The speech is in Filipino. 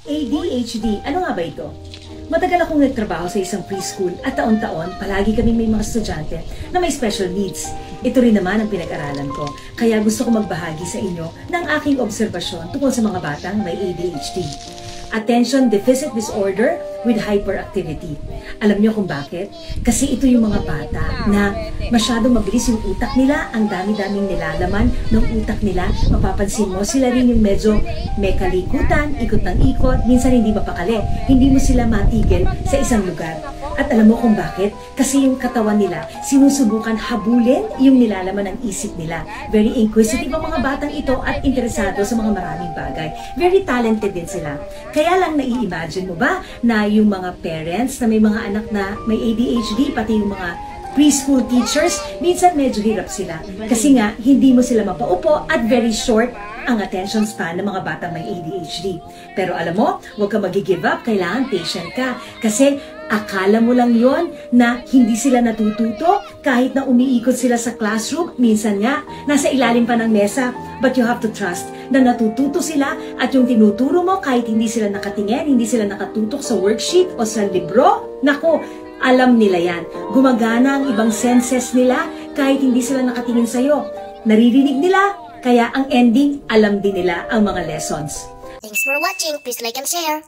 ADHD, ano nga ba ito? Matagal akong nagtrabaho sa isang preschool at taon-taon, palagi kaming may mga estudyante na may special needs. Ito rin naman ang pinag-aralan ko, kaya gusto ko magbahagi sa inyo ng aking obserbasyon tungkol sa mga batang may ADHD. Attention Deficit Disorder with Hyperactivity. Alam niyo kung bakit? Kasi ito yung mga bata na masyadong mabilis yung utak nila, ang dami-daming nilalaman ng utak nila. Mapapansin mo, sila rin yung medyo may kalikutan, ikot ng ikot, minsan hindi mapakali. Hindi mo sila matigil sa isang lugar. At alam mo kung bakit? Kasi yung katawan nila, sinusubukan habulin yung nilalaman ng isip nila. Very inquisitive ang mga batang ito at interesado sa mga maraming bagay. Very talented din sila. Kaya lang nai-imagine mo ba na yung mga parents na may mga anak na may ADHD, pati yung mga preschool teachers, minsan medyo hirap sila. Kasi nga, hindi mo sila mapaupo at very short ang attention span ng mga batang may ADHD. Pero alam mo, huwag ka mag-give up, kailangan patient ka. Kasi akala mo lang yon na hindi sila natututo kahit na umiikot sila sa classroom, minsan nga, nasa ilalim pa ng mesa. But you have to trust na natututo sila at yung tinuturo mo kahit hindi sila nakatingin, hindi sila nakatutok sa worksheet o sa libro, nako, alam nila yan. Gumagana ang ibang senses nila kahit hindi sila nakatingin sa'yo. Naririnig nila, kaya ang ending, alam din nila ang mga lessons. Thanks for watching. Please like and share.